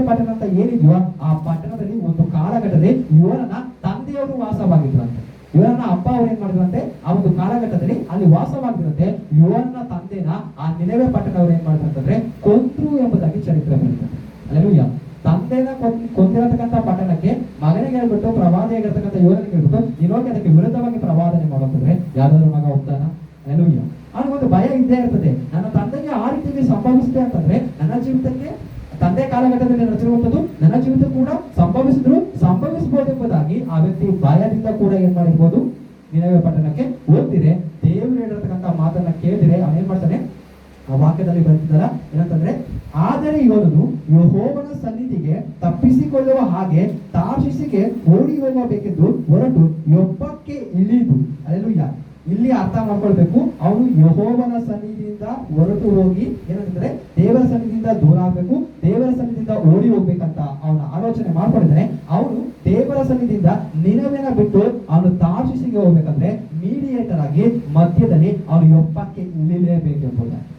ಪಟ್ಟಣ ಅಂತ ಏನಿದೆಯೋ ಆ ಪಟ್ಟಣದಲ್ಲಿ ಒಂದು ಕಾಲಘಟ್ಟದಲ್ಲಿ ಯೋನನ ತಂದೆಯವರು ವಾಸವಾಗಿದ್ರಂತೆ. ಯೋನನ ಅಪ್ಪ ಅವ್ರು ಏನ್ ಮಾಡಿದ್ರಂತೆ, ಆ ಒಂದು ಕಾಲಘಟ್ಟದಲ್ಲಿ ಅಲ್ಲಿ ವಾಸವಾಗಿರುತ್ತೆ. ಯೋನನ ತಂದೆನ ಆ ನಿನೆವೆ ಪಟ್ಟಣವ್ರು ಏನ್ ಮಾಡಿದ್ರಂತಂದ್ರೆ ಕೊಂದ್ರು ಎಂಬುದಾಗಿ ಚರಿತ್ರೆ ಬರುತ್ತೆ. ಅಲ್ಲೆಲೂಯಾ. ತಂದೆನ ಕೊಂದಿರತಕ್ಕಂಥ ಪಟ್ಟಣಕ್ಕೆ ಮಗನಿಗೆ ಹೇಳ್ಬಿಟ್ಟು ಪ್ರವಾದಿಯಾಗಿರ್ತಕ್ಕಂಥ ಯೋನನಿಗೆ ಹೇಳ್ಬಿಟ್ಟು ನೀನೋಗಿ ಅದಕ್ಕೆ ವಿರುದ್ಧವಾಗಿ ಪ್ರವಾದನೆ ಮಾಡೋದಂದ್ರೆ ಯಾವ್ದಾದ್ರು ಮಗ ಹೋಗ್ತಾನ? ಅಲ್ಲೆಲೂಯಾ. ಅವನಿಗೊಂದು ಭಯ ಇದ್ದೇ ಇರ್ತದೆ. ನನ್ನ ತಂದೆಗೆ ಆ ರೀತಿಯಲ್ಲಿ ಸಂಭವಿಸಿದೆ ಅಂತಂದ್ರೆ ನನ್ನ ಜೀವಿತಕ್ಕೆ ತಂದೆ ಕಾಲಘಟ್ಟದಲ್ಲಿ ನಡೆಸಿರುವಂಥದ್ದು ನನ್ನ ಜೀವಿತ ಕೂಡ ಸಂಭವಿಸಬಹುದು ಎಂಬುದಾಗಿ ಆ ವ್ಯಕ್ತಿ ಭಯದಿಂದ ಕೂಡ ಏನ್ ಮಾಡಿರ್ಬೋದು, ನಿನೆವೆ ಪಟ್ಟಣಕ್ಕೆ ಹೋಗ್ತಿರೆ. ದೇವರು ಹೇಳಿರ್ತಕ್ಕಂಥ ಮಾತನ್ನ ಕೇಳಿದ್ರೆ ಅವನೇನ್ ಮಾಡ್ತಾನೆ, ಆ ವಾಕ್ಯದಲ್ಲಿ ಬರ್ತಿದ್ದಲ್ಲ ಏನಂತಂದ್ರೆ, ಆದರೆ ಇವನು ಯೆಹೋವನ ಸನ್ನಿಧಿಗೆ ತಪ್ಪಿಸಿಕೊಳ್ಳುವ ಹಾಗೆ ತಾರ್ಷೀಷಿಗೆ ಓಡಿ ಹೋಗಬೇಕೆಂದು ಹೊರಟು ಯೊಪ್ಪಕ್ಕೆ ಇಳಿದು. ಅಲ್ಲೆಲೂಯಾ. ಇಲ್ಲಿ ಅರ್ಥ ಮಾಡ್ಕೊಳ್ಬೇಕು, ಅವನು ಯೆಹೋವನ ಸನ್ನಿಧಿಯಿಂದ ಹೊರಟು ಹೋಗಿ ಏನಂತಂದ್ರೆ ದೇವರ ಸನ್ನಿಧಿಯಿಂದ ದೂರ ಆಗ್ಬೇಕು, ದೇವರ ಸನ್ನಿಧಿಯಿಂದ ಓಡಿ ಹೋಗ್ಬೇಕಂತ ಅವನ ಆಲೋಚನೆ ಮಾಡ್ಕೊಂಡಿದ್ದಾನೆ. ಅವನು ದೇವರ ಸನ್ನಿಧಿಯಿಂದ ನಿನೆವೆನ ಬಿಟ್ಟು ಅವನು ತಾರ್ಷೀಷಿಗೆ ಹೋಗ್ಬೇಕಂದ್ರೆ ಮೀಡಿಯೇಟರ್ ಆಗಿ ಮಧ್ಯದಲ್ಲಿ ಅವನು ಯೊಪ್ಪಕ್ಕೆ ಇಳಿಲೇಬೇಕೆಂಬುದಾಗಿ.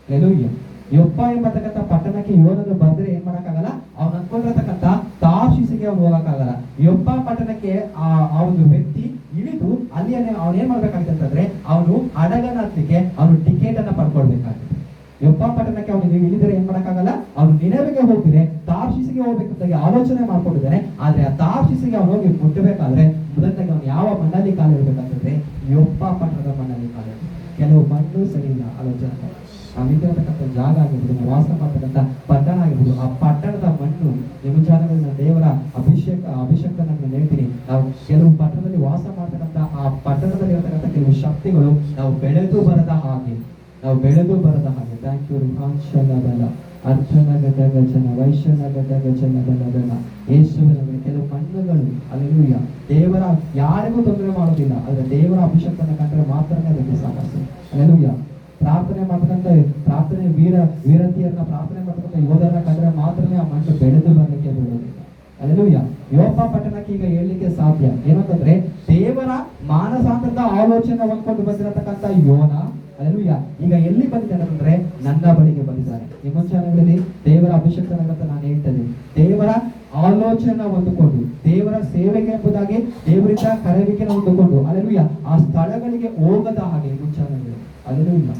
ಅಲ್ಲೆಲೂಯಾ. ಯೊಪ್ಪ ಎಂಬತಕ್ಕಂಥ ಪಟ್ಟಣಕ್ಕೆ ಯೋನನು ಬಂದ್ರೆ ಏನ್ ಮಾಡಕ್ಕಾಗಲ್ಲ, ಅವ್ನು ಅನ್ಕೊಂಡಿರತಕ್ಕಂಥ ತಾರ್ಷೀಷಿಗೆ ಅವ್ನು ಹೋಗಕ್ಕಾಗಲ್ಲ. ಯೊಪ್ಪ ಪಟ್ಟಣಕ್ಕೆ ಆ ಒಂದು ವ್ಯಕ್ತಿ ಇಳಿದು ಅಲ್ಲಿ ಅವನು ಏನ್ ಮಾಡ್ಬೇಕಾಗಿತ್ತು ಅಂತಂದ್ರೆ ಅವನು ಹಡಗನ ಹತ್ಲಿಕ್ಕೆ ಅವನು ಟಿಕೆಟ್ ಅನ್ನ ಪಡ್ಕೊಳ್ಬೇಕಾಗಿತ್ತು. ಯೊಪ್ಪ ಪಟ್ಟಣಕ್ಕೆ ಅವನು ಇಳಿದ್ರೆ ಏನ್ ಮಾಡಕ್ಕಾಗಲ್ಲ, ಅವನು ನಿನೆವೆಗೆ ಹೋಗ್ತಿದೆ ತಾರ್ಷೀಷಿಗೆ ಹೋಗ್ಬೇಕಂತ ಆಲೋಚನೆ ಮಾಡ್ಕೊಂಡಿದ್ದಾನೆ. ಆದ್ರೆ ಆ ತಾರ್ಷೀಷಿಗೆ ಅವನು ಹೋಗಿ ಮುಟ್ಟಬೇಕಾದ್ರೆ ಮೊದಲಾಗಿ ಅವನು ಯಾವ ಮಣ್ಣಲ್ಲಿ ಕಾಲು ಇಡ್ಬೇಕಂತಂದ್ರೆ ಯೊಪ್ಪ ಪಟ್ಟಣದ ಮಣ್ಣಲ್ಲಿ ಕಾಲು. ಕೆಲವು ಮಣ್ಣು ಸರಿ ಇಲ್ಲ ಆಲೋಚನೆ. ನಾವಿದ್ದಿರತಕ್ಕಂಥ ಜಾಗ ಆಗಿರ್ಬೋದು, ನಾವು ವಾಸ ಮಾಡ್ತಕ್ಕಂಥ ಪಟ್ಟಣ ಆಗಿರ್ಬೋದು, ಆ ಪಟ್ಟಣದ ಮಣ್ಣು ನಿಮಜಾನಗಳನ್ನ ದೇವರ ಅಭಿಷೇಕನ ಹೇಳ್ತೀನಿ. ನಾವು ಕೆಲವು ಪಟ್ಟಣದಲ್ಲಿ ವಾಸ ಮಾಡ್ತಕ್ಕಂಥ ಆ ಪಟ್ಟಣದಲ್ಲಿ ಇರತಕ್ಕಂಥ ಕೆಲವು ಶಕ್ತಿಗಳು ನಾವು ಬೆಳೆದು ಬರದ ಹಾಗೆ ಥ್ಯಾಂಕ್ ಯು ರುಹಾಂಶನದಲ್ಲ ಅರ್ಜುನಗದಗಜನ ವೈಶ್ಯನಗದಗಜನದಲ್ಲ ಯೇಸುವಿನ ಕೆಲವು ಮಣ್ಣುಗಳು ಅಲ್ಲೆಲೂಯಾ ದೇವರ ಯಾರಿಗೂ ತೊಂದರೆ ಮಾಡೋದಿಲ್ಲ. ಆದ್ರೆ ದೇವರ ಅಭಿಷೇಕನ ಕಂಡ್ರೆ ಮಾತ್ರನೇ ಅದಕ್ಕೆ ಸಮಸ್ಯೆ. ಅಲ್ಲೆಲೂಯಾ. ಪ್ರಾರ್ಥನೆ ವೀರತಿಯರನ್ನ ಪ್ರಾರ್ಥನೆ ಮಾಡ್ತಕ್ಕಂಥ ಯೋಧರನ್ನ ಕಂಡ್ರೆ ಮಾತ್ರನೇ ಆ ಮಣ್ಣು ಬೆಳೆದು ಬರಲಿಕ್ಕೆ ಬಿಡೋದಿಲ್ಲ. ಅಲ್ಲೆಲೂಯಾ. ಯೊಪ್ಪ ಪಟ್ಟಣಕ್ಕೆ ಈಗ ಹೇಳಲಿಕ್ಕೆ ಸಾಧ್ಯ ಏನಂತಂದ್ರೆ ದೇವರ ಮಾನಸಾಂತರದ ಆಲೋಚನೆ ಹೊಂದ್ಕೊಂಡು ಬಂದಿರತಕ್ಕಂಥ ಯೋನ ಅಲ್ಲೆಲೂಯಾ ಈಗ ಎಲ್ಲಿ ಬಂದಿದ್ದಾನೆ ಅಂತಂದ್ರೆ ನನ್ನ ಬಳಿಗೆ ಬಂದಿದ್ದಾನೆ. ಈ ಮುಂಚಾನೆಗಳಲ್ಲಿ ದೇವರ ಅಭಿಷೇಕನಂತ ನಾನು ಹೇಳ್ತೇನೆ. ದೇವರ ಆಲೋಚನೆ ಹೊಂದಿಕೊಂಡು ದೇವರ ಸೇವೆಗೆ ಎಂಬುದಾಗಿ ದೇವರಿಂದ ಕರೆಯುವಿಕೆ ಹೊಂದಿಕೊಂಡು ಅಲ್ಲೆಲೂಯಾ ಆ ಸ್ಥಳಗಳಿಗೆ ಹೋಗದ ಹಾಗೆ ಮುಂಚಾನೆಗಳು ಅಲ್ಲೆಲೂಯಾ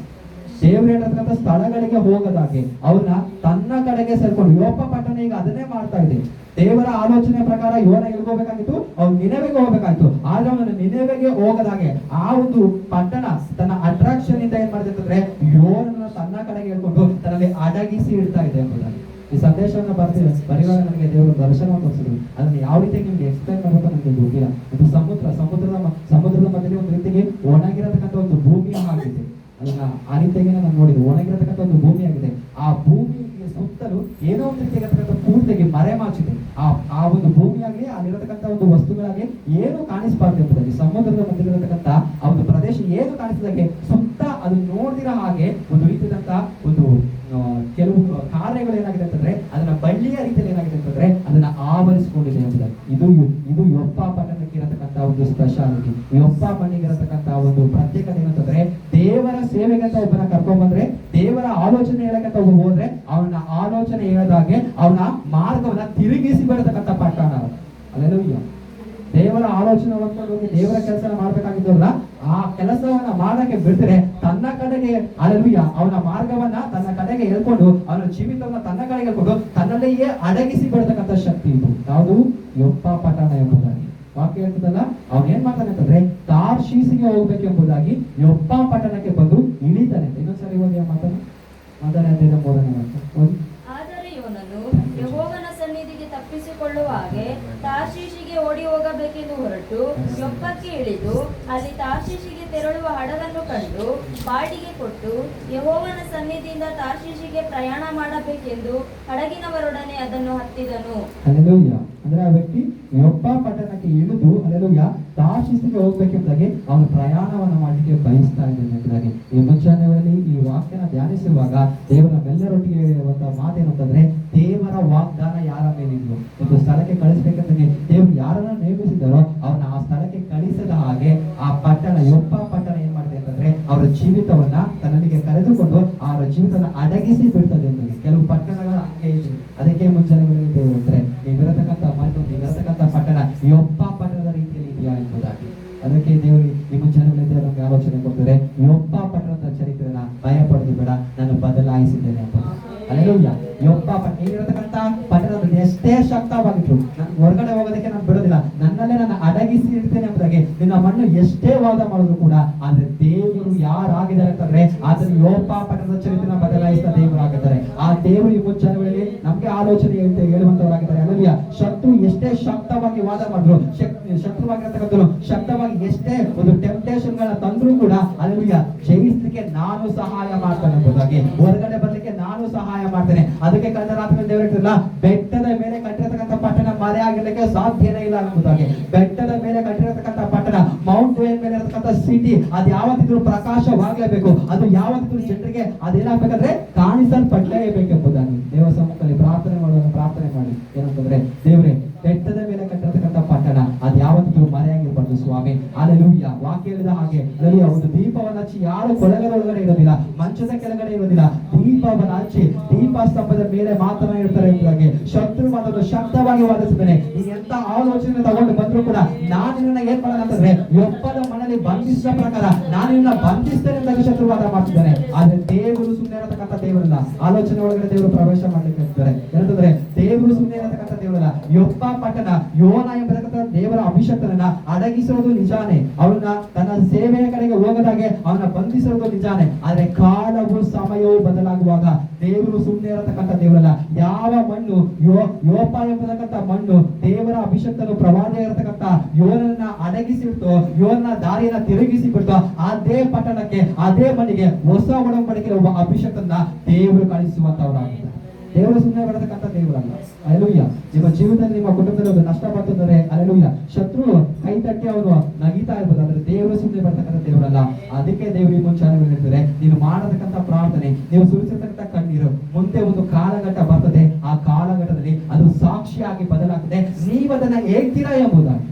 ದೇವರು ಹೇಳಿರ್ತಕ್ಕಂಥ ಸ್ಥಳಗಳಿಗೆ ಹೋಗದಾಗೆ ಅವನ್ನ ತನ್ನ ಕಡೆಗೆ ಸೇರ್ಕೊಂಡು ಯೊಪ್ಪ ಪಟ್ಟಣ ಈಗ ಅದನ್ನೇ ಮಾಡ್ತಾ ಇದೆ. ದೇವರ ಆಲೋಚನೆ ಪ್ರಕಾರ ಯೋನ ಎಲ್ಗೋಬೇಕಾಗಿತ್ತು, ಅವ್ನು ನಿನೆವೆಗೆ ಹೋಗ್ಬೇಕಾಯ್ತು. ಆದ್ರೆ ಅವನು ನಿನೆವೆಗೆ ಹೋಗದಾಗೆ ಆ ಒಂದು ಪಟ್ಟಣ ತನ್ನ ಅಟ್ರಾಕ್ಷನ್ ಇಂದ ಏನ್ ಮಾಡಿದೆ ಅಂತಂದ್ರೆ ಯೋನನ್ನ ತನ್ನ ಕಡೆಗೆ ಹೇಳ್ಕೊಂಡು ತನ್ನಲ್ಲಿ ಅಡಗಿಸಿ ಇಡ್ತಾ ಇದೆ ಎಂಬುದಾಗಿ. ಈ ಸಂದೇಶವನ್ನ ಬರೆಯುವಾಗ ನನಗೆ ದೇವರು ದರ್ಶನ ತೋರಿಸಿದ್ರು. ಅದನ್ನ ಯಾವ ರೀತಿ ನಿಮ್ಗೆ ಎಕ್ಸ್ಪ್ಲೈನ್ ಮಾಡ್ಬೇಕು ನನಗೆ ಗೊತ್ತಿಲ್ಲ. ಇದು ಸಮುದ್ರದ ಮಧ್ಯದಲ್ಲಿ ಒಂದು ರೀತಿಗೆ ಒಣಗಿರತಕ್ಕಂಥ ಒಂದು ಭೂಮಿಯ ಹಾಗಿದೆ. ಅದನ್ನ ಆ ರೀತಿಯಾಗಿ ನಾನು ನೋಡಿದ್ದು ಒಣಗಿರತಕ್ಕಂಥ ಒಂದು ಭೂಮಿ ಆಗಿದೆ. ಆ ಭೂಮಿಗೆ ಸುತ್ತಲೂ ಏನೋ ಒಂದು ರೀತಿಯಾಗಿರ್ತಕ್ಕಂಥ ಪೂರ್ತಿಯಾಗಿ ಮರೆಮಾಚಿದೆ. ಆ ಒಂದು ಭೂಮಿಯಾಗಿ ಅಲ್ಲಿರತಕ್ಕಂಥ ಒಂದು ವಸ್ತುಗಳಾಗಿ ಏನು ಕಾಣಿಸಬಾರ್ದು ಎಂಬುದಾಗಿ ಸಮುದ್ರದ ಮಧ್ಯದಲ್ಲಿರತಕ್ಕಂಥ ಆ ಒಂದು ಪ್ರದೇಶ ಏನು ಕಾಣಿಸಿದಾಗೆ ಸುತ್ತ ಅದು ನೋಡಿದಿರೋ ಹಾಗೆ ಒಂದು ರೀತಿಯಾದಂತ ಒಂದು ಕೆಲವು ಕಾರ್ಯಗಳು ಏನಾಗಿದೆ ಅಂತಂದ್ರೆ ಅದನ್ನ ಬಳ್ಳಿಯ ರೀತಿಯಲ್ಲಿ ಏನಾಗಿದೆ ಅಂತಂದ್ರೆ ಅದನ್ನ ಆವರಿಸಿಕೊಂಡಿದೆ ಎಂಬುದಾಗಿ. ಇದು ಯೊಪ್ಪ ಪಟ್ಟಣಕ್ಕೆ ಇರತಕ್ಕಂಥ ಒಂದು ಸ್ಪೆಷಾಲಿಟಿ. ಯೊಪ್ಪ ಮಣ್ಣಿಗೆ ಇರತಕ್ಕಂಥ ಒಂದು ಪ್ರತ್ಯೇಕತೆ ಏನಂತಂದ್ರೆ ದೇವರ ಸೇವೆಗೆ ಅಂತ ಒಬ್ಬನ ಕರ್ಕೊಂಡ್ ಬಂದ್ರೆ ದೇವರ ಆಲೋಚನೆ ಹೇಳಕ್ಕಂತ ಒಬ್ಬ ಹೋದ್ರೆ ಅವನ ಆಲೋಚನೆ ಹೇಳದಾಗೆ ಅವನ ಮಾರ್ಗವನ್ನ ತಿರುಗಿಸಿ ಬರತಕ್ಕಂಥ ಪಟ್ಟಣ. ಅಲ್ಲೆಲೂಯಾ. ದೇವರ ಆಲೋಚನೆ ಹೊಂದ್ಕೊಂಡು ಹೋಗಿ ದೇವರ ಕೆಲಸ ಮಾಡ್ಬೇಕಾಗಿದ್ದಲ್ಲ ಆ ಕೆಲಸವನ್ನ ಮಾಡಕ್ಕೆ ಬಿಡ್ತಾರೆ ತನ್ನ ಕಡೆಗೆ ಅಲ್ಲೆಲೂಯಾ ಅವನ ಮಾರ್ಗವನ್ನ ತನ್ನ ಕಡೆಗೆ ಹೇಳ್ಕೊಂಡು ಅವನ ಜೀವಿತವನ್ನ ತನ್ನ ಕಡೆಗೆ ಹೇಳ್ಕೊಂಡು ತನ್ನಲ್ಲಿಯೇ ಅಡಗಿಸಿ ಬಿಡತಕ್ಕಂಥ ಶಕ್ತಿ ಇದು ಯಾವುದು ಯೊಪ್ಪ ಪಟ್ಟಣ ಎಂಬುದಾಗಿ ವಾಕ್ಯ ಹೇಳ್ತದಲ್ಲ. ಅವನ್ ಏನ್ ಮಾಡ್ತಾನೆ ಅಂತಂದ್ರೆ ತಾರ್ಷೀಷಿಗೆ ಹೋಗ್ಬೇಕೆಂಬುದಾಗಿ ಯೊಪ್ಪ ಪಟ್ಟಣಕ್ಕೆ ಬಂದು ಇಳಿತಾನೆ. ಇನ್ನೊಂದ್ಸರಿ ಓದಿ ಆ ಮಾತನ್ನು ಮೊದಲನೇ ಮಾತು. ಆದರೆ ಇವನನ್ನು ಯೆಹೋವನ ಸನ್ನಿಧಿಗೆ ತಪ್ಪಿಸಿಕೊಳ್ಳುವ ಹಾಗೆ ತಾರ್ಷೀಷಿಗೆ ಓಡಿ ಹೋಗಬೇಕೆಂದು ಹೊರಟು ಯೊಪ್ಪಕ್ಕೆ ಇಳಿದು ಅಲ್ಲಿ ತಾರ್ಷೀಷಿಗೆ ತೆರಳುವ ಹಡಗನ್ನು ಕಂಡು ಬಾಡಿಗೆ ಕೊಟ್ಟು ಯೆಹೋವನ ಸನ್ನಿಧಿಯಿಂದ ತಾರ್ಷೀಷಿಗೆ ಪ್ರಯಾಣ ಮಾಡಬೇಕೆಂದು ಹಡಗಿನವರೊಡನೆ ಅದನ್ನು ಹತ್ತಿದನು. ಅಲ್ಲೆಲೂಯಾ. ಅಂದ್ರೆ ಆ ವ್ಯಕ್ತಿ ಯೊಪ್ಪ ಪಟ್ಟಣಕ್ಕೆ ಇಳಿದು ಅಲ್ಲೆಲೂಯಾ ತಾರ್ಷೀಷಿಗೆ ಹೋಗ್ಬೇಕೆಂಬುದಾಗಿ ಅವನು ಪ್ರಯಾಣವನ್ನ ಮಾಡಲಿಕ್ಕೆ ಬಯಸ್ತಾ ಇದ್ದಾನೆ ಎಂಬುದಾಗಿ. ಈ ಮುಂಚಾನೆಗಳಲ್ಲಿ ಈ ವಾಕ್ಯನ ಧ್ಯಾನಿಸುವಾಗ ದೇವರ ನಮ್ಮೆಲ್ಲರೊಟ್ಟಿಗೆ ಹೇಳುವಂತಹ ಮಾತೇನಂತಂದ್ರೆ ದೇವರ ವಾಗ್ದಾನ ಯಾರ ಮೇಲಿದ್ರು ಒಂದು ಸ್ಥಳಕ್ಕೆ ಕಳಿಸ್ಬೇಕಂದ್ರೆ ದೇವರು ಯಾರನ್ನ ನೇಮಿಸಿದಾರೋ ಅವ್ರನ್ನ ಆ ಸ್ಥಳಕ್ಕೆ ಕಳಿಸದ ಹಾಗೆ ಆ ಪಟ್ಟಣ ಯೊಪ್ಪ ಪಟ್ಟಣ ಏನ್ ಮಾಡಿದೆ ಅಂತಂದ್ರೆ ಅವರ ಜೀವಿತವನ್ನ ತನ್ನಲ್ಲಿಗೆ ಕರೆದುಕೊಂಡು ಅವರ ಜೀವಿತವನ್ನ ಅಡಗಿಸಿ ಬಿಡ್ತದೆ ಎಂಬುದು. ಕೆಲವು ಪಟ್ಟಣಗಳ ಹಾಗೆ ಇದೆ. ಅದಕ್ಕೆ ಮುಂಚೆ ಮುಂಚಾನೆಗಳಲ್ಲಿ ದೇವರು ಹೇಳ್ತಾರೆ, ನೀವಿರತಕ್ಕಂಥ ಮಣ್ಣು, ನೀವಿರತಕ್ಕಂಥ ಪಟ್ಟಣ ಯೊಪ್ಪ ಪಟ್ಟಣದ ರೀತಿಯಲ್ಲಿ ಇದೆಯಾ ಎಂಬುದಾಗಿ. ಅದಕ್ಕೆ ದೇವರು ಈ ಮುಂಚಾನೆಗಳಲ್ಲಿ ದೇವರು ನಮಗೆ ಆಲೋಚನೆ ಕೊಡ್ತಾರೆ, ಯೊಪ್ಪ ಪಟ್ಟಣದ ಚರಿತ್ರೆನ ಭಯ ಪಡೆದು ಬೇಡ, ನಾನು ಬದಲಾಯಿಸಿದ್ದೇನೆ ಅಂತ. ಅಲ್ಲೆಲೂಯ್ಯ. ಯೊಪ್ಪ ನೀವಿರತಕ್ಕಂಥ ಪಟ್ಟಣದಲ್ಲಿ ಎಷ್ಟೇ ಶಕ್ತವಾಗಿದ್ರು ನಾನು ಹೊರಗಡೆ ಹೋಗೋದಕ್ಕೆ ನಾನು ಬಿಡೋದಿಲ್ಲ, ನನ್ನಲ್ಲೇ ನಾನು ಅಡಗಿಸಿ ಇರ್ತೇನೆ ಎಂಬುದಾಗಿ ನಿನ್ನ ಮಣ್ಣು ಎಷ್ಟೇ ವಾದ ಮಾಡಿದ್ರು ಕೂಡ, ಆದ್ರೆ ದೇವರು ಯಾರಾಗಿದ್ದಾರೆ ಅಂತಂದ್ರೆ ಅದನ್ನು ಯೊಪ್ಪ ಪಟ್ಟಣದ ಚರಿತ್ರೆನ ಬದಲಾಯಿಸಿದ ದೇವರಾಗಿದ್ದಾರೆ. ಆ ದೇವರು ಈ ಮುಂಚಾನೆಗಳಲ್ಲಿ ನಮ್ಗೆ ಆಲೋಚನೆ ಹೇಳುವಂತವರಾಗಿದ್ದಾರೆ. ಅಲ್ಲೆಲೂಯ್ಯ. ಶತ್ರು ಎಷ್ಟೇ ಶಕ್ತವಾಗಿ ವಾದ ಮಾಡಿದ್ರು, ಶತ್ರುವಾಗಿರತಕ್ಕಂಥವ್ರು ಶಕ್ತವಾಗಿ ಎಷ್ಟೇ ಒಂದು ಟೆಂಪ್ಟೇಷನ್ ಗಳ ತಂದ್ರು ಕೂಡ ಅಲ್ಲೆಲೂಯ್ಯ ಜಯಿಸ್ಲಿಕ್ಕೆ ನಾನು ಸಹಾಯ ಮಾಡ್ತೇನೆ ಎಂಬುದಾಗಿ, ಹೊರಗಡೆ ಬರ್ಲಿಕ್ಕೆ ನಾನು ಸಹಾಯ ಮಾಡ್ತೇನೆ. ಅದಕ್ಕೆ ಕಳೆದ ರಾತ್ರಿ ದೇವರು ಹೇಳ್ತಿರಲ್ಲ, ಬೆಟ್ಟದ ಮೇಲೆ ಕಟ್ಟಿರತಕ್ಕಂಥ ಪಟ್ಟಣ ಮರೆ ಆಗಿರ್ಲಿಕ್ಕೆ ಸಾಧ್ಯನೇ ಇಲ್ಲ ಎಂಬುದಾಗಿ. ಬೆಟ್ಟದ ಮೇಲೆ ಕಟ್ಟಿರತಕ್ಕಂಥ ಪಟ್ಟಣ, ಮೌಂಟ್ ವೇನ್ ಮೇಲೆ ಇರತಕ್ಕಂಥ ಸಿಟಿ, ಅದು ಯಾವತ್ತಿದ್ರು ಪ್ರಕಾಶವಾಗಲೇಬೇಕು. ಅದು ಯಾವತ್ತಿದ್ರು ಜನರಿಗೆ ಅದೇನಾಗಬೇಕಂದ್ರೆ ಕಾಣಿಸಲ್ಪಡಲೇಬೇಕೆಂಬುದಾಗಿ ದೇವರ ಸಮ್ಮುಖದಲ್ಲಿ ಪ್ರಾರ್ಥನೆ ಮಾಡಿ ಏನಂತಂದ್ರೆ, ದೇವರೇ ಬೆಟ್ಟದ ಮೇಲೆ ಕಟ್ಟಿರತಕ್ಕಂಥ ಪಟ್ಟಣ ಅದು ಯಾವತ್ತಿದ್ರು ಮರೆಯಾಗಿರ್ಬಾರ್ದು ಸ್ವಾಮಿ. ಅಲ್ಲೆಲೂಯ್ಯ. ವಾಕ್ಯ ಹೇಳಿದ ಹಾಗೆ ಅಲ್ಲೆಲೂಯ್ಯ, ಒಂದು ದೀಪವನ್ನು ಹಚ್ಚಿ ಯಾರು ಕೊಳಗದ ಒಳಗಡೆ ಇರೋದಿಲ್ಲ, ಮಂಚದ ಕೆಳಗಡೆ ಇರೋದಿಲ್ಲ, ದೀಪವನ್ನು ಹಚ್ಚಿ ದೀಪ ಸ್ತಂಭದ ಮೇಲೆ ಮಾತನಾಡಿರ್ತಾರೆ ಎಂಬುದಾಗಿ. ಶತ್ರು ಅದನ್ನು ಶಕ್ತವಾಗಿ ವಾದಿಸಿದ್ದಾನೆ. ನೀನು ಎಂತ ಆಲೋಚನೆ ತಗೊಂಡು ಬಂದ್ರು ಕೂಡ ನಾನು ನಿನ್ನ ಏನ್ ಮಾಡೋಣ ಅಂತಂದ್ರೆ ಯೊಪ್ಪದ ಮನೆಯಲ್ಲಿ ಬಂಧಿಸಿದ ಪ್ರಕಾರ ನಾನು ನಿನ್ನ ಬಂಧಿಸ್ತೇನೆ ಎಂದಾಗ ಶತ್ರುವಾದ ಮಾಡ್ತಿದ್ದಾನೆ. ಆದ್ರೆ ದೇವರು ಸುಮ್ಮನೆ ಇರತಕ್ಕಂಥ ದೇವರಲ್ಲ. ಆಲೋಚನೆ ಒಳಗಡೆ ದೇವರು ಪ್ರವೇಶ ಮಾಡ್ಲಿಕ್ಕೆ ಇರ್ತಾರೆ. ಏನಂತಂದ್ರೆ ದೇವರು ಸುಮ್ಮನೆ ಇರತಕ್ಕಂಥ ದೇವರಲ್ಲ. ಯೊಪ್ಪ ಪಟ್ಟಣ ಯೋನ ಎಂಬತಕ್ಕಂಥ ದೇವರ ಅಭಿಷಕ್ತನನ್ನ ಅಡಗಿಸೋದು ನಿಜಾನೇ, ಅವನ್ನ ತನ್ನ ಸೇವೆಯ ಕಡೆಗೆ ಹೋಗದಾಗೆ ಅವನ ಬಂಧಿಸೋದು ನಿಜಾನೇ. ಆದ್ರೆ ಕಾಲವು ಸಮಯವು ಬದಲಾಗುವಾಗ ದೇವರು ಸುಮ್ಮನೆ ಇರತಕ್ಕಂಥ ದೇವರಲ್ಲ. ಯಾವ ಮಣ್ಣು ಯೋಪ ಎಂಬತಕ್ಕಂಥ ಮಣ್ಣು ದೇವರ ಅಭಿಷಕ್ತನು ಪ್ರವಾದಿ ಇರತಕ್ಕಂಥ ಯೋನನ್ನ ಅಡಗಿಸಿಬಿಟ್ಟು ಯೋನ ದಾರಿಯನ್ನ ತಿರುಗಿಸಿ ಬಿಡ್ತು, ಅದೇ ಪಟ್ಟಣಕ್ಕೆ ಅದೇ ಮನೆಗೆ ಹೊಸ ಒಡಂಬಡಿಕೆ ಒಬ್ಬ ಅಭಿಷಕ್ತನ ದೇವರು ಕಳಿಸುವಂತವರಾಗಿದ್ದಾರೆ. ದೇವರು ಸುಮ್ಮನೆ ಬರತಕ್ಕಂಥ ದೇವರಲ್ಲ. ಅಲ್ಲೆಲೂಯ್ಯ. ನಿಮ್ಮ ಜೀವನದಲ್ಲಿ ನಿಮ್ಮ ಕುಟುಂಬದಲ್ಲಿ ಒಂದು ನಷ್ಟ ಬರ್ತಂದ್ರೆ ಅಲ್ಲೆಲೂಯ್ಯ ಶತ್ರು ಕೈ ತಟ್ಟಿ ಅವನು ನಗಿತಾ ಇರ್ಬೋದು, ಆದ್ರೆ ದೇವರು ಸುಮ್ಮನೆ ಬರ್ತಕ್ಕಂಥ ದೇವರಲ್ಲ. ಅದಕ್ಕೆ ದೇವರು ಈ ಮುಂಚಾನೆ ಹೇಳ್ತಾರೆ, ನೀನು ಮಾಡತಕ್ಕಂಥ ಪ್ರಾರ್ಥನೆ, ನೀವು ಸುರಿಸಿರ್ತಕ್ಕಂಥ ಕಣ್ಣೀರು, ಮುಂದೆ ಒಂದು ಕಾಲಘಟ್ಟ ಬರ್ತದೆ, ಆ ಕಾಲಘಟ್ಟದಲ್ಲಿ ಅದು ಸಾಕ್ಷಿಯಾಗಿ ಬದಲಾಗ್ತದೆ. ನೀವದನ್ನ ಹೇಳ್ತೀರಾ ಎಂಬುದಾಗಿ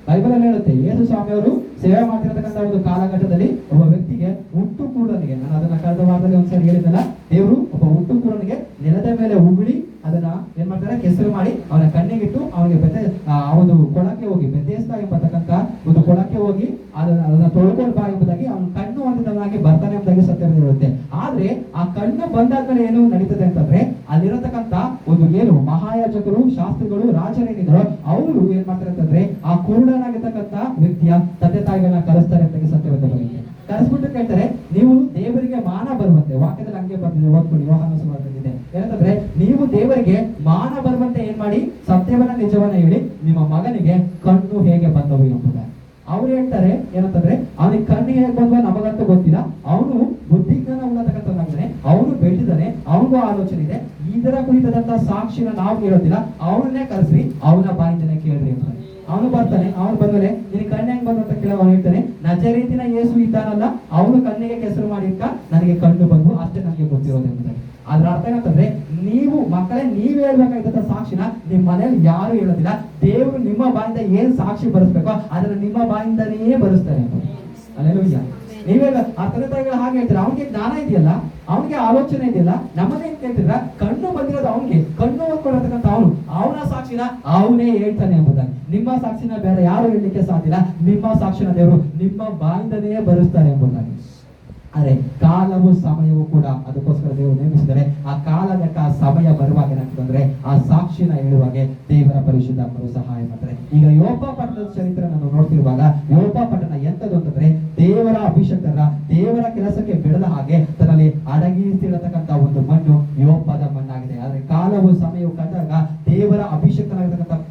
ಬೈಬಲ್ ಅಲ್ಲಿ ಹೇಳುತ್ತೆ. ಯೇಸು ಸ್ವಾಮಿ ಅವರು ಸೇವೆ ಮಾಡ್ತಿರತಕ್ಕಂಥ ಒಂದು ಕಾಲಘಟ್ಟದಲ್ಲಿ ಒಬ್ಬ ವ್ಯಕ್ತಿಗೆ ಹುಟ್ಟು ಕೂಡನಿಗೆ, ನಾನು ಅದನ್ನ ಕಳೆದ ವಾರದಲ್ಲಿ ಒಂದ್ಸರಿ ಹೇಳಿದ್ದಲ್ಲ, ದೇವರು ಒಬ್ಬ ಹುಟ್ಟು ಕೂಡನಿಗೆ ನೆಲದ ಮೇಲೆ ಉಗುಳಿ ಅದನ್ನ ಏನ್ ಮಾಡ್ತಾರೆ, ಕೆಸರು ಮಾಡಿ ಅವನ ಕಣ್ಣಿಗಿಟ್ಟು ಅವನಿಗೆ ಆ ಒಂದು ಕೊಳಕ್ಕೆ ಹೋಗಿ ಬೆದ್ದೇಸ್ತಾ ಎಂಬತಕ್ಕಂಥ ಒಂದು ಕೊಳಕ್ಕೆ ಹೋಗಿ ಅದನ್ನ ತೊಳ್ಕೊಂಡು ಬಾ ಎಂಬುದಾಗಿ ಅವನ ಕಣ್ಣು ಹೊಂದಿದವನಾಗಿ ಬರ್ತಾನೆ ಎಂಬುದಾಗಿ ಸತ್ಯವಿರುತ್ತೆ. ಆದ್ರೆ ಆ ಕಣ್ಣು ಬಂದಾದ್ಮೇಲೆ ಏನು ನಡೀತದೆ ಅಂತಂದ್ರೆ ಅಲ್ಲಿರತಕ್ಕಂಥ ಒಂದು ಏನು ಮಹಾಯಾಜಕರು, ಶಾಸ್ತ್ರಿಗಳು, ರಾಜರೇನಿದ್ರು ಅವರು ಏನ್ ಮಾಡ್ತಾರೆ ಅಂತಂದ್ರೆ ಆ ಕುರುಡನಾಗಿರ್ತಕ್ಕಂಥ ವ್ಯಕ್ತಿಯ ತಂದೆ ತಾಯಿಗಳನ್ನ ಕರೆಸ್ತಾರೆ ಅಂತ ಸತ್ಯವಿರುತ್ತೆ. ಕರೆಸ್ಬಿಟ್ಟು ಕೇಳ್ತಾರೆ, ನೀವು ದೇವರಿಗೆ ಮಾನ ಬರುವಂತೆ, ವಾಕ್ಯದಲ್ಲಿ ಹಂಗೆ ಬರ್ತಿದೆ, ಓದ್ಕೊಂಡು ಯೋಹಾನ ಸುವಾರ್ತೆಯಲ್ಲಿದೆ ಏನಂತಂದ್ರೆ, ನೀವು ದೇವರಿಗೆ ಮಾನ ಬರುವಂತೆ ಏನ್ ಮಾಡಿ, ಸತ್ಯವನ್ನ ನಿಜವನ್ನ ಹೇಳಿ ನಿಮ್ಮ ಮಗನಿಗೆ ಕಣ್ಣು ಹೇಗೆ ಬಂದವು ಎಂಬುದಾಗಿ. ಅವ್ರು ಹೇಳ್ತಾರೆ ಏನಂತಂದ್ರೆ, ಅವನಿಗೆ ಕಣ್ಣು ಹೇಗೆ ಬಂದವ ನಮಗಂತೂ ಗೊತ್ತಿಲ್ಲ, ಅವನು ಬುದ್ಧಿಜ್ಞಾನ ಉಳ್ಳತಕ್ಕಂಥದ್ದಾಗಿದ್ದಾನೆ, ಅವನು ಬೆಳೆದಿದ್ದಾನೆ, ಅವನಿಗೂ ಆಲೋಚನೆ ಇದೆ, ಇದರ ಕುರಿತಂತ ಸಾಕ್ಷಿನ ನಾವು ಕೇಳೋದಿಲ್ಲ, ಅವನನ್ನೇ ಕರೆಸ್ರಿ, ಅವನ ಬಾಯಿಂದನೇ ಕೇಳ್ರಿ ಅಂತ. ಅವನು ಬರ್ತಾನೆ, ಅವನು ಬಂದ್ಮೇಲೆ ನಿನ್ ಕಣ್ಣು ಹೆಂಗ್ ಬಂದು ಅಂತ ಕೇಳೋ, ಅವನು ಹೇಳ್ತಾನೆ, ನಜರೇತಿನ ಯೇಸು ಇದ್ದಾನಲ್ಲ, ಅವನು ಕಣ್ಣಿಗೆ ಕೆಸರು ಮಾಡಿದ್ಕ ನನಗೆ ಕಣ್ಣು ಬಂದು ಅಷ್ಟೇ ನನಗೆ ಗೊತ್ತಿರೋದು ಎಂಬುದಾಗಿ. ಅದ್ರ ಅರ್ಥ ಏನಂತಂದ್ರೆ, ನೀವು ಮಕ್ಕಳೇ ನೀವ್ ಹೇಳ್ಬೇಕಾಗಿದ್ದಂತ ಸಾಕ್ಷಿನ ನಿಮ್ ಮನೇಲಿ ಯಾರು ಹೇಳೋದಿಲ್ಲ, ದೇವರು ನಿಮ್ಮ ಬಾಯಿಂದ ಏನ್ ಸಾಕ್ಷಿ ಬರೆಸ್ಬೇಕೋ ಅದನ್ನ ನಿಮ್ಮ ಬಾಯಿಂದನೇ ಬರೆಸ್ತಾರೆ. ಅಲ್ಲೆಲೂಯ್ಯ. ನೀವೇ ಆ ತಂದೆ ತಾಯಿಗಳು ಹಾಗೆ ಹೇಳ್ತಾರೆ, ಅವನಿಗೆ ಜ್ಞಾನ ಇದೆಯಲ್ಲ, ಅವನಿಗೆ ಆಲೋಚನೆ ಇದೆಯಲ್ಲ, ನಮ್ಮನ್ನೇನ್ ಕೇಳ್ತಿದ್ರ, ಕಣ್ಣು ಬಂದಿರೋದು ಅವನಿಗೆ, ಕಣ್ಣು ಓದ್ಕೊಡತಕ್ಕಂಥ ಅವನ ಸಾಕ್ಷಿನ ಅವನೇ ಹೇಳ್ತಾನೆ ಎಂಬುದಾಗಿ. ನಿಮ್ಮ ಸಾಕ್ಷಿನ ಬೇರೆ ಯಾರು ಹೇಳಲಿಕ್ಕೆ ಸಾಧ್ಯ ಇಲ್ಲ, ನಿಮ್ಮ ಸಾಕ್ಷಿನ ದೇವರು ನಿಮ್ಮ ಬಾಯಿಂದನೇ ಬರೆಸ್ತಾರೆ ಎಂಬುದಾಗಿ. ಆದ್ರೆ ಕಾಲವು ಸಮಯವು ಕೂಡ ಅದಕ್ಕೋಸ್ಕರ ದೇವರು ನೇಮಿಸಿದರೆ ಆ ಕಾಲಘಟ್ಟ ಸಮಯ ಬರುವಾಗ ಏನಾಗ್ತದಂದ್ರೆ ಆ ಸಾಕ್ಷಿನ ಹೇಳುವಾಗೆ ದೇವರ ಪರಿಶುದ್ಧಾತ್ಮರು ಸಹಾಯ ಮಾಡ್ತಾರೆ. ಈಗ ಯೋಪ ಪಟ್ಟಣದ ಚರಿತ್ರೆ ನಾವು ನೋಡ್ತಿರುವಾಗ ಯೋಪ ಪಟ್ಟಣ ಎಂತದ್ದು ಅಂತಂದ್ರೆ ದೇವರ ಅಭಿಷೇಕರ ದೇವರ ಕೆಲಸಕ್ಕೆ ಬಿಡದ ಹಾಗೆ ತನ್ನಲ್ಲಿ ಅಡಗಿಸಿರತಕ್ಕಂತ ಒಂದು ಮಣ್ಣು ಯೋಪದ ಮಣ್ಣಾಗಿದೆ. ಆದ್ರೆ ಕಾಲವು ಸಮಯವು ಕಂಡಾಗ ದೇವರ ಅಭಿಷೇಕನಾಗಿರ್ತಕ್ಕಂಥ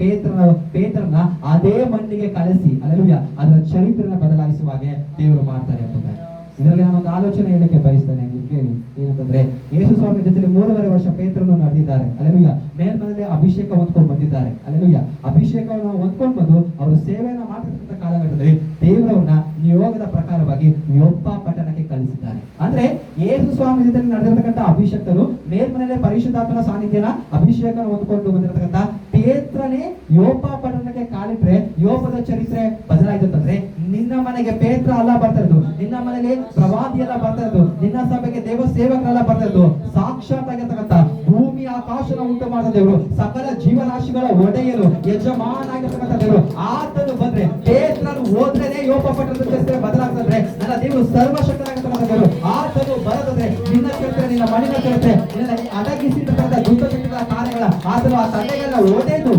ಪೇತ್ರನ ಅದೇ ಮಣ್ಣಿಗೆ ಕಳಿಸಿ ಅಲ್ಲೆಲೂಯ್ಯ ಅದರ ಚರಿತ್ರೆನ ಬದಲಾಯಿಸುವಾಗೆ ದೇವರು ಮಾಡ್ತಾರೆ ಎಂಬುದಾಗಿ. ಇದರಲ್ಲಿ ನಾನೊಂದು ಆಲೋಚನೆ ಹೇಳಕ್ಕೆ ಬಯಸ್ತೇನೆ, ಕೇಳಿ. ಏನಂತಂದ್ರೆ ಯೇಸು ಸ್ವಾಮಿ ಜೊತೆ 3.5 ವರ್ಷ ಪೇತ್ರನು ನಡೆದಿದ್ದಾರೆ. ಅಲ್ಲೆಲೂಯ್ಯ. ಮೇಲ್ಮನೆಯಲ್ಲಿ ಅಭಿಷೇಕ ಹೊಂದ್ಕೊಂಡು ಬಂದಿದ್ದಾರೆ. ಅಲ್ಲೆಲೂಯ್ಯ. ಅಭಿಷೇಕವನ್ನು ಹೊಂದ್ಕೊಂಡು ಬಂದು ಅವರು ಸೇವೆಯನ್ನ ಮಾಡ್ತಿರ್ತಕ್ಕಂಥ ಕಾಲಘಟ್ಟದಲ್ಲಿ ದೇವರವನ್ನ ನಿಯೋಗದ ಪ್ರಕಾರವಾಗಿ ಯೋಪ ಪಟ್ಟಣಕ್ಕೆ ಕಳಿಸಿದ್ದಾರೆ. ಅಂದ್ರೆ ಯೇಸು ಸ್ವಾಮಿ ಜೊತೆ ನಡೆದಿರ್ತಕ್ಕಂಥ ಅಭಿಷೇಕರು ಮೇಲ್ಮನೆಯಲ್ಲಿ ಪರಿಶುದ್ಧಾತ್ಮನ ಸಾನ್ನಿಧ್ಯನ ಅಭಿಷೇಕ ಹೊಂದ್ಕೊಂಡು ಬಂದಿರತಕ್ಕಂಥ ಪೇತ್ರನೇ ಯೋಪ ಪಟ್ಟಣಕ್ಕೆ ಕಾಲಿಟ್ರೆ ಯೋಪದ ಚರಿತ್ರೆ ಬದಲಾಯಿತಂದ್ರೆ ನಿನ್ನ ಮನೆಗೆ ಪೇತ್ರ ಅಲ್ಲ ಬರ್ತಾ ಇರೋದು, ನಿನ್ನ ಮನೆಗೆ ಪ್ರವಾದಿ ಎಲ್ಲ ಬರ್ತಾ ಇರೋದು, ನಿನ್ನ ಸಭೆಗೆ ದೇವ ಸೇವಕರೆಲ್ಲ ಬರ್ತಾ ಇರೋದು, ಸಾಕ್ಷಾತ್ ಆಗಿರ್ತಕ್ಕಂಥ ಭೂಮಿ ಆಕಾಶನ ಉಂಟು ಮಾಡಿದ ದೇವರು, ಸಕಲ ಜೀವರಾಶಿಗಳ ಒಡೆಯರು, ಯಜಮಾನ ಆಗಿರ್ತಕ್ಕಂಥ ದೇವರು. ಆತನು ಬಂದ್ರೆ, ಪೇತ್ರನು ಹೋದ್ರೇನೆ ಯೋಪ ಪಟ್ಟಣದ ಚರಿತ್ರೆ ಬದಲಾಗ್ತದೆ. ನನ್ನ ದೇವರು ಸರ್ವಶಕ್ತನಾಗಿರ್ತಕ್ಕಂಥ ದೇವರು. ಆತನು ಬರದಂದ್ರೆ ನಿನ್ನ ಚರಿತ್ರೆ, ನಿನ್ನ ಮಣ್ಣಿನ ಚರಿತ್ರೆ, ನಿನ್ನ ಅಡಗಿಸಿರ್ತಕ್ಕಂಥ ದುಷ್ಟಶಕ್ತಿಗಳ ಕಾರ್ಯಗಳ ಆತನು ಆ ತಂದೆಗಳನ್ನ ಓದೇದು.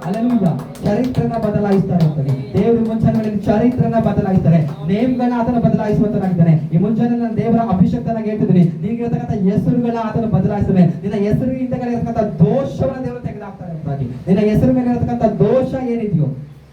ಅಲ್ಲೆಲ್ಲೂಯ್ಯ. ಚರಿತ್ರನ ಬದಲಾಯಿಸ್ತಾರೆ ಅಂತಾನೆ ದೇವರು. ಮುಂಜಾನೆ ಚರಿತ್ರನ ಬದಲಾಯಿಸ್ತಾರೆ, ನೇಮ್ಗಳನ್ನ ಆತನ ಬದಲಾಯಿಸುವಂತನಾಗಿದ್ದಾನೆ. ಈ ಮುಂಜಾನೆ ನನ್ನ ದೇವರ ಅಭಿಷೇಕನಾಗಿ ಹೇಳ್ತಿದ್ದೀನಿ, ನೀಗಿರತಕ್ಕಂಥ ಹೆಸರುಗಳನ್ನ ಆತನ ಬದಲಾಯಿಸ್ತಾನೆ. ನಿನ್ನ ಹೆಸರು ಹಿಂದಗಡೆ ಇರತಕ್ಕಂಥ ದೋಷವನ್ನ ದೇವರು ತೆಗೆದಾಕ್ತಾರೆ ಅಂತಾಗಿ. ನಿನ್ನ ಹೆಸರು ಮೇಲೆ ಇರತಕ್ಕಂಥ ದೋಷ ಏನಿದೆಯೋ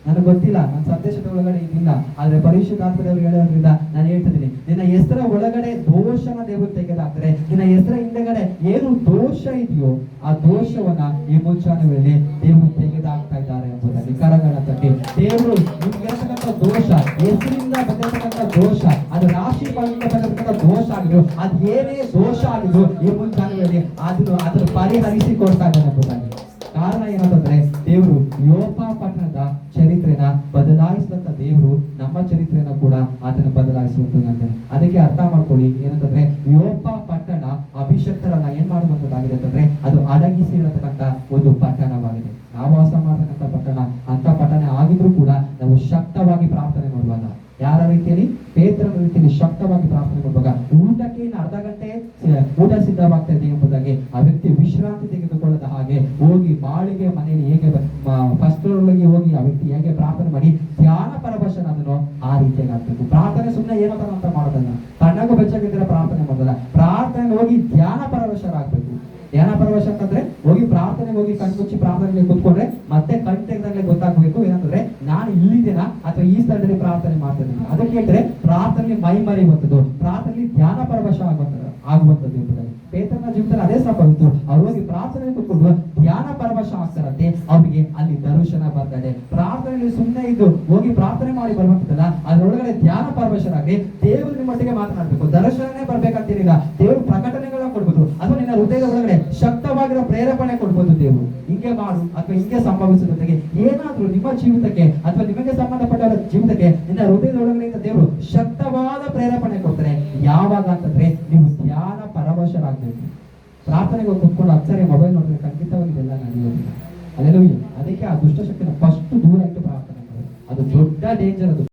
ನನಗೆ ಗೊತ್ತಿಲ್ಲ, ನನ್ನ ಸಂದೇಶದ ಒಳಗಡೆ ಇದಿಲ್ಲ, ಆದ್ರೆ ಪರಿಶುದ್ಧಾತ್ಮದೇವರು ಹೇಳೋದ್ರಿಂದ ನಾನು ಹೇಳ್ತಿದ್ದೀನಿ, ನಿನ್ನ ಹೆಸರ ಒಳಗಡೆ ದೋಷನ ದೇವರು ತೆಗೆದಾಕ್ತಾರೆ. ನಿನ್ನ ಹೆಸರ ಹಿಂದಗಡೆ ಏನು ದೋಷ ಇದೆಯೋ ಆ ದೋಷವನ್ನ ಈ ಮುಂಚಾನೆ ವೇಳೆ ದೇವರು ತೆಗೆದಾಕ್ತಾ ಇದ್ದಾರೆ ಎಂಬುದಾಗಿ ಕರಗಳ ತಟ್ಟಿ ದೇವರು ನಿಮ್ಗೆ ಇರತಕ್ಕಂಥ ದೋಷ, ಹೆಸರಿಂದ ಬಂದಿರತಕ್ಕಂಥ ದೋಷ, ಅದು ರಾಶಿ ಫಲದಿಂದ ಬಂದಿರತಕ್ಕಂಥ ದೋಷ ಆಗಿದ್ರು, ಅದು ಏನೇ ದೋಷ ಆಗಿದ್ರು ಈ ಮುಂಚಾನೆ ವೇಳೆ ಅದನ್ನು ಪರಿಹರಿಸಿ ಕೊಡ್ತಾ ಇದ್ದಾರೆ ಎಂಬುದಾಗಿ. ಕಾರಣ ಏನಂತಂದ್ರೆ ದೇವರು ಯೋಪ ಪಟ್ಟಣದ ಚರಿತ್ರೆನ ಬದಲಾಯಿಸಿದಂತ ದೇವರು ನಮ್ಮ ಚರಿತ್ರೆನ ಕೂಡ ಅದನ್ನು ಬದಲಾಯಿಸುವಂತಾನೆ. ಅದಕ್ಕೆ ಅರ್ಥ ಮಾಡ್ಕೊಳ್ಳಿ ಏನಂತಂದ್ರೆ ಯೋಪ ಪಟ್ಟಣ ಅಭಿಷಕ್ತರನ್ನ ಏನ್ ಮಾಡುವಂತದ್ದಾಗಿದೆ ಅಂತಂದ್ರೆ ಅದು ಅಡಗಿಸಿ ಇರತಕ್ಕಂಥ ಒಂದು ಪಟ್ಟಣವಾಗಿದೆ. ನಾವು ವಾಸ ಮಾಡತಕ್ಕಂಥ ಪಟ್ಟಣ ಅಂತ ಪಟ್ಟಣ ಆಗಿದ್ರು ಕೂಡ ನಾವು ಶಕ್ತವಾಗಿ ಪ್ರಾರ್ಥನೆ ಮಾಡುವಾಗ, ಯಾರ ರೀತಿಯಲ್ಲಿ ಪೇತ್ರನ ರೀತಿಯಲ್ಲಿ ಶಕ್ತವಾಗಿ ಪ್ರಾರ್ಥನೆ ಮಾಡುವಾಗ, ಊಟಕ್ಕೆ ಇನ್ನು ಅರ್ಧ ಗಂಟೆ ಊಟ ಸಿದ್ಧವಾಗ್ತಾ ಇದೆ ಎಂಬುದಾಗಿ ಆ ವ್ಯಕ್ತಿ ವಿಶ್ರಾಂತಿ ತೆಗೆದುಕೊಳ್ಳದ ಹಾಗೆ ಹೋಗಿ ಬಾಳಿಗೆ ಮನೆಯಲ್ಲಿ ಹೇಗೆ ಫಸ್ಟ್ ಒಳಗೆ ಹೋಗಿ ಆ ವ್ಯಕ್ತಿ ಹೇಗೆ ಪ್ರಾರ್ಥನೆ ಮಾಡಿ ಧ್ಯಾನ ಪರವಶನಾದನೋ ಆ ರೀತಿಯಾಗಿ ಆಗ್ಬೇಕು. ಪ್ರಾರ್ಥನೆ ಸುಮ್ಮನೆ ಏನೋ ಅಂತ ಮಾಡೋದಲ್ಲ, ತಣ್ಣಗೂ ಬೆಚ್ಚಗಿದ್ರೆ ಪ್ರಾರ್ಥನೆ ಮಾಡೋದಲ್ಲ, ಪ್ರಾರ್ಥನೆ ಹೋಗಿ ಧ್ಯಾನ ಪರವಶರಾಗಬೇಕು. ಧ್ಯಾನ ಪರವಶ ಅಂತಂದ್ರೆ ಹೋಗಿ ಪ್ರಾರ್ಥನೆ ಹೋಗಿ ಕಣ್ಮುಚ್ಚಿ ಪ್ರಾರ್ಥನೆಗೆ ಕೂತ್ಕೊಂಡ್ರೆ ಮತ್ತೆ ಕಣ್ ತೆಗೆದಾಗಲೇ ಗೊತ್ತಾಗಬೇಕು ಏನಂತಂದ್ರೆ ನಾನು ಇಲ್ಲಿದ್ದೇನಾ ಅಥವಾ ಈ ಸ್ಥಳದಲ್ಲಿ ಪ್ರಾರ್ಥನೆ ಮಾಡ್ತೇನೆ. ಅದಕ್ಕೆ ಹೇಳಿದ್ರೆ ಪ್ರಾರ್ಥನೆ ಮೈ ಮರೆಯುವಂಥದ್ದು, ಪ್ರಾರ್ಥನೆ ಧ್ಯಾನ ಪರವಶ ಆಗುವಂಥದ್ದು ಎಂಬುದಾಗಿ ಪೇತ್ರನ ಜೀವಿತದಲ್ಲಿ ಅದೇ ಸಂಭವಿತ್ತು. ಅವ್ರು ಹೋಗಿ ಪ್ರಾರ್ಥನೆ ಕೂತ್ಕೊಂಡು ಧ್ಯಾನ ಪರವಶ ಆಗ್ತಾರಂತೆ, ಅವ್ರಿಗೆ ಅಲ್ಲಿ ದರ್ಶನ ಬರ್ತದೆ. ಪ್ರಾರ್ಥನೆಯಲ್ಲಿ ಸುಮ್ಮನೆ ಇದ್ದು ಹೋಗಿ ಪ್ರಾರ್ಥನೆ ಮಾಡಿ ಬರುವಂತದ್ದಲ್ಲ, ಅದ್ರೊಳಗಡೆ ಧ್ಯಾನ ಪರವಶರಾಗಿ ದೇವರು ನಿಮ್ಮೊಟ್ಟಿಗೆ ಮಾತನಾಡ್ಬೇಕು. ದರ್ಶನನೇ ಬರ್ಬೇಕಂತೇನಿಲ್ಲ, ದೇವರು ಪ್ರಕಟಣೆಗಳನ್ನ ಕೊಡ್ಬೋದು ಅಥವಾ ನಿನ್ನ ಹೃದಯದ ಒಳಗಡೆ ಶಕ್ತವಾಗಿರೋ ಪ್ರೇರೇಪಣೆ ಕೊಡ್ಬೋದು. ದೇವರು ಹಿಂಗೆ ಮಾಡು ಅಥವಾ ಹಿಂಗೆ ಸಂಭವಿಸುವ ಜೊತೆಗೆ ಏನಾದ್ರೂ ನಿಮ್ಮ ಜೀವಿತಕ್ಕೆ ಅಥವಾ ನಿಮಗೆ ಸಂಬಂಧಪಟ್ಟ ಜೀವಿತಕ್ಕೆ ನಿನ್ನ ಹೃದಯದ ಒಳಗಡೆಯಿಂದ ದೇವರು ಶಕ್ತವಾದ ಪ್ರೇರೇಪಣೆ ಕೊಡ್ತಾರೆ. ಯಾವಾಗ ಅಂತಂದ್ರೆ ನೀವು ಧ್ಯಾನ ಪರವಶರಾಗಬೇಕು. ಪ್ರಾರ್ಥನೆಗೆ ಕುತ್ಕೊಂಡು ಅಕ್ಷರ ಮೊಬೈಲ್ ನೋಡಿದ್ರೆ ಖಂಡಿತವಾಗಿ ಇದೆಲ್ಲ ನಡೆಯೋದಿಲ್ಲ. ಅಲ್ಲೆಲ್ಲೂ ಅದಕ್ಕೆ ಆ ದುಷ್ಟಶಕ್ತಿನ ಫಸ್ಟ್ ದೂರ ಇಟ್ಟು ಪ್ರಾರ್ಥನೆ ಮಾಡೋದು, ಅದು ದೊಡ್ಡ ಡೇಂಜರ್. ಅದು